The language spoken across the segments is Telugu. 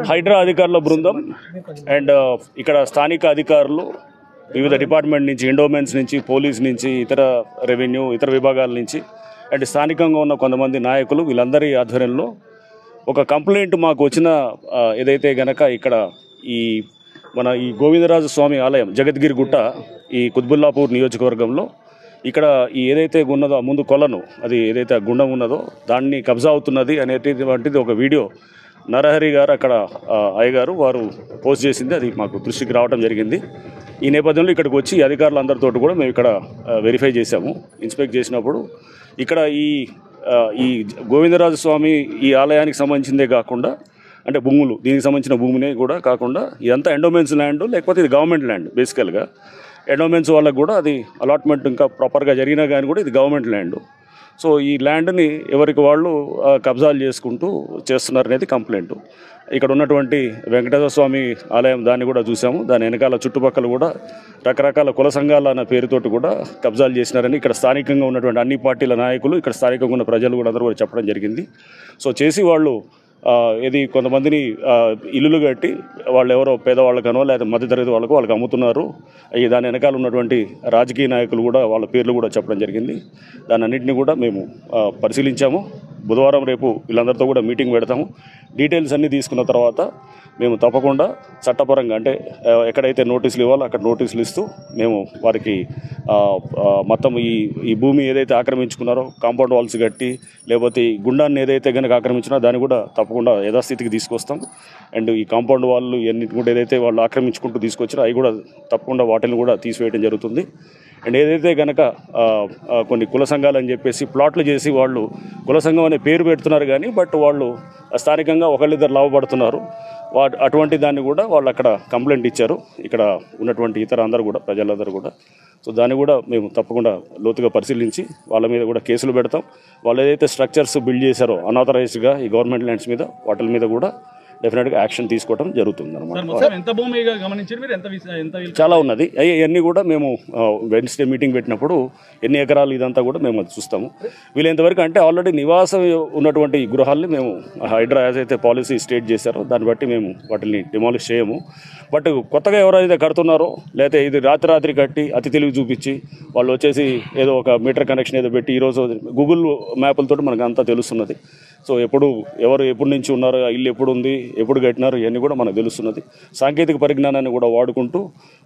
హైడ్రా అధికారుల బృందం అండ్ ఇక్కడ స్థానిక అధికారులు వివిధ డిపార్ట్మెంట్ నుంచి, ఎండోమెంట్స్ నుంచి, పోలీస్ నుంచి, ఇతర రెవెన్యూ, ఇతర విభాగాల నుంచి అండ్ స్థానికంగా ఉన్న కొంతమంది నాయకులు వీళ్ళందరి ఆధ్వర్యంలో ఒక కంప్లైంట్ మాకు వచ్చిన ఏదైతే గనక ఇక్కడ ఈ గోవిందరాజ స్వామి ఆలయం జగద్గిరి గుట్ట ఈ కుత్బుల్లాపూర్ నియోజకవర్గంలో ఇక్కడ ఏదైతే ఉన్నదో ముందు కొలను, అది ఏదైతే గుండం ఉన్నదో దాన్ని కబ్జా అవుతున్నది అనేటువంటిది ఒక వీడియో నరహరి గారు అక్కడ అయ్యగారు వారు పోస్ట్ చేసింది, అది మాకు దృష్టికి రావడం జరిగింది. ఈ నేపథ్యంలో ఇక్కడికి వచ్చి అధికారులందరితో కూడా మేము ఇక్కడ వెరిఫై చేశాము. ఇన్స్పెక్ట్ చేసినప్పుడు ఇక్కడ ఈ గోవిందరాజ స్వామి ఈ ఆలయానికి సంబంధించిందే కాకుండా అంటే భూములు, దీనికి సంబంధించిన భూమినే కూడా కాకుండా ఇదంతా ఎండోమెంట్స్ ల్యాండ్, లేకపోతే ఇది గవర్నమెంట్ ల్యాండ్. బేసికల్గా ఎండోమెంట్స్ వాళ్ళకు కూడా అది అలాట్మెంట్ ఇంకా ప్రాపర్గా జరిగినా కానీ కూడా ఇది గవర్నమెంట్ ల్యాండ్. సో ఈ ల్యాండ్ని ఎవరికి వాళ్ళు కబ్జాలు చేసుకుంటూ చేస్తున్నారనేది కంప్లైంట్. ఇక్కడ ఉన్నటువంటి వెంకటేశ్వర స్వామి ఆలయం దాన్ని కూడా చూసాము. దాని వెనకాల చుట్టుపక్కల కూడా రకరకాల కుల సంఘాల అన్న పేరుతోటి కూడా కబ్జాలు చేసినారని ఇక్కడ స్థానికంగా ఉన్నటువంటి అన్ని పార్టీల నాయకులు, ఇక్కడ స్థానికంగా ఉన్న ప్రజలు కూడా అందరూ కూడా చెప్పడం జరిగింది. సో చేసి వాళ్ళు కొంతమందిని ఇల్లులు కట్టి వాళ్ళు ఎవరో పేదవాళ్ళకనో లేదా మధ్యతరగతి వాళ్ళకు వాళ్ళకి అమ్ముతున్నారు. దాని వెనకాల ఉన్నటువంటి రాజకీయ నాయకులు కూడా వాళ్ళ పేర్లు కూడా చెప్పడం జరిగింది. దాని అన్నింటినీ కూడా మేము పరిశీలించాము. బుధవారం రేపు వీళ్ళందరితో కూడా మీటింగ్ పెడతాము. డీటెయిల్స్ అన్నీ తీసుకున్న తర్వాత మేము తప్పకుండా చట్టపరంగా అంటే ఎక్కడైతే నోటీసులు ఇవ్వాలో అక్కడ నోటీసులు ఇస్తూ మేము వారికి మొత్తం ఈ భూమి ఏదైతే ఆక్రమించుకున్నారో కాంపౌండ్ వాల్స్ కట్టి, లేకపోతే ఈ గుండాన్ని ఏదైతే కనుక ఆక్రమించినా దాన్ని కూడా తప్పకుండా యథాస్థితికి తీసుకొస్తాం. అండ్ ఈ కాంపౌండ్ వాళ్ళు ఎన్నిటి కూడా ఏదైతే వాళ్ళు ఆక్రమించుకుంటూ తీసుకొచ్చారో అవి కూడా తప్పకుండా వాటిని కూడా తీసివేయడం జరుగుతుంది. అండ్ ఏదైతే కనుక కొన్ని కుల సంఘాలు అని చెప్పేసి ప్లాట్లు చేసి వాళ్ళు కుల సంఘం అనే పేరు పెడుతున్నారు కానీ బట్ వాళ్ళు స్థానికంగా ఒకళ్ళిద్దరు లాభపడుతున్నారు. అటువంటి దాన్ని కూడా వాళ్ళు అక్కడ కంప్లైంట్ ఇచ్చారు, ఇక్కడ ఉన్నటువంటి ఇతర అందరూ కూడా ప్రజలందరూ కూడా. సో దాన్ని కూడా మేము తప్పకుండా లోతుగా పరిశీలించి వాళ్ళ మీద కూడా కేసులు పెడతాం. వాళ్ళు ఏదైతే స్ట్రక్చర్స్ బిల్డ్ చేశారో అనాథరైజ్డ్గా ఈ గవర్నమెంట్ ల్యాండ్స్ మీద వాటి మీద కూడా డెఫినెట్గా యాక్షన్ తీసుకోవడం జరుగుతుంది అనమాట. చాలా ఉన్నది. ఇవన్నీ కూడా మేము వెన్స్డే మీటింగ్ పెట్టినప్పుడు ఎన్ని ఎకరాలు ఇదంతా కూడా మేము అది చూస్తాము. వీళ్ళంతవరకు అంటే ఆల్రెడీ నివాసం ఉన్నటువంటి గృహాలని మేము హైడ్రా అయితే పాలసీ స్టేట్ చేశారో దాన్ని బట్టి మేము వాటిని డిమాలిష్ చేయము. బట్ కొత్తగా ఎవరైతే కడుతున్నారో లేకపోతే ఇది రాత్రి కట్టి అతి తెలివి చూపించి వాళ్ళు వచ్చేసి ఏదో ఒక మీటర్ కనెక్షన్ ఏదో పెట్టి ఈరోజు గూగుల్ మ్యాప్లతో మనకు అంతా తెలుస్తున్నది. సో ఎవరు ఎప్పటి నుంచి ఉన్నారు, ఇల్లు ఎప్పుడు ఉంది, ఎప్పుడు కట్టినారు, ఇవన్నీ కూడా మనకు తెలుస్తున్నది. సాంకేతిక పరిజ్ఞానాన్ని కూడా వాడుకుంటూ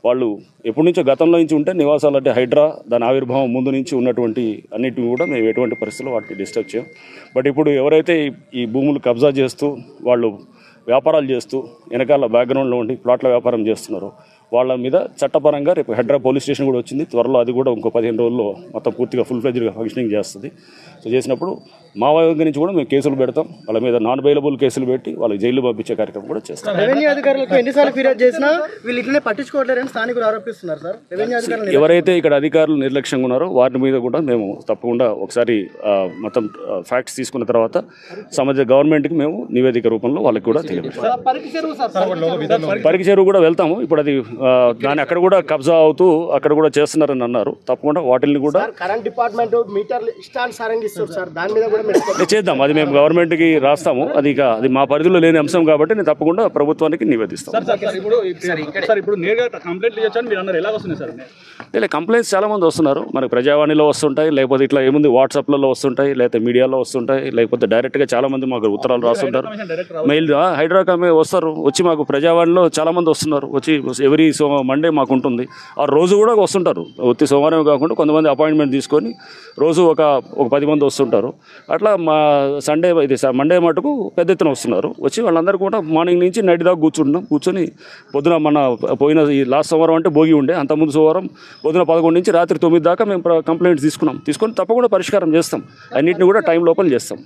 వాళ్ళు ఎప్పటి నుంచో గతంలో నుంచి ఉంటే నివాసాలు అంటే హైడ్రా దాని ఆవిర్భావం ముందు నుంచి ఉన్నటువంటి అన్నిటిని కూడా మేము ఎటువంటి పరిస్థితుల్లో వాటిని డిస్టర్బ్ చేయం. బట్ ఇప్పుడు ఎవరైతే ఈ భూములు కబ్జా చేస్తూ వాళ్ళు వ్యాపారాలు చేస్తూ వెనకాల బ్యాక్గ్రౌండ్లో ఉండి ప్లాట్ల వ్యాపారం చేస్తున్నారో వాళ్ళ మీద చట్టపరంగా రేపు హైడ్రా పోలీస్ స్టేషన్ కూడా వచ్చింది. త్వరలో అది కూడా ఇంకో 15 రోజుల్లో మొత్తం పూర్తిగా ఫుల్ ఫ్లెడ్జ్గా ఫంక్షనింగ్ చేస్తుంది. సో చేసినప్పుడు మా వైపు నుంచి కూడా మేము కేసులు పెడతాం. వాళ్ళ మీద నాన్ బెయిలబుల్ కేసులు పెట్టి వాళ్ళకి జైలు పంపించే కార్యక్రమం కూడా చేస్తాం. రెవెన్యూ అధికారులకు ఎన్నిసార్లు ఫిర్యాదు చేసినా వీళ్ళు ఇట్లనే పట్టించుకోవట్లేరని స్థానికులు ఆరోపిస్తున్నారు సార్. రెవెన్యూ అధికారులు ఎవరైతే ఇక్కడ అధికారులు నిర్లక్ష్యంగా ఉన్నారో వారి మీద కూడా మేము తప్పకుండా ఒకసారి మొత్తం ఫ్యాక్ట్స్ తీసుకున్న తర్వాత గవర్నమెంట్కి మేము నివేదిక రూపంలో వాళ్ళకి కూడా తెలియజేస్తాం. పరికి చెరువు కూడా వెళ్తాము. ఇప్పుడు అది దాన్ని అక్కడ కూడా కబ్జా అవుతూ అక్కడ కూడా చేస్తున్నారని అన్నారు. తప్పకుండా వాటిని కూడా కరెంట్ డిపార్ట్మెంట్ మీటర్లు ఇష్టానుసారంగా ఇస్తారు సార్. దాని మీద కూడా చేద్దాం. అది మేము గవర్నమెంట్కి రాస్తాము. అది మా పరిధిలో లేని అంశం కాబట్టి నేను తప్పకుండా ప్రభుత్వానికి నివేదిస్తాం. కంప్లైంట్స్ చాలా మంది వస్తున్నారు. మనకు ప్రజావాణిలో వస్తుంటాయి, లేకపోతే ఇట్లా ఏముంది వాట్సాప్లలో వస్తుంటాయి, లేకపోతే మీడియాలో వస్తుంటాయి, లేకపోతే డైరెక్ట్గా చాలా మంది మాకు ఉత్తరాలు రాస్తుంటారు. మెయిల్ హైడ్రాకామే వస్తారు. వచ్చి మాకు ప్రజావాణిలో చాలా మంది వస్తున్నారు. వచ్చి ఎవరీ మండే మాకు ఉంటుంది. ఆ రోజు కూడా వస్తుంటారు. ఒత్తి సోమవారం కాకుండా కొంతమంది అపాయింట్మెంట్ తీసుకొని రోజు ఒక 10 మంది వస్తుంటారు. అట్లా మా మండే మటుకు పెద్ద ఎత్తున వస్తున్నారు. వచ్చి వాళ్ళందరూ కూడా మార్నింగ్ నుంచి నైట్ దాకా కూర్చొని పొద్దున పోయిన ఈ లాస్ట్ సోమవారం అంటే భోగి ఉండే, అంతకుముందు సోమవారం పొద్దున 11 నుంచి రాత్రి 9 దాకా మేము కంప్లైంట్స్ తీసుకొని తప్పకుండా పరిష్కారం చేస్తాం. అన్నింటిని కూడా టైం లోపల చేస్తాం.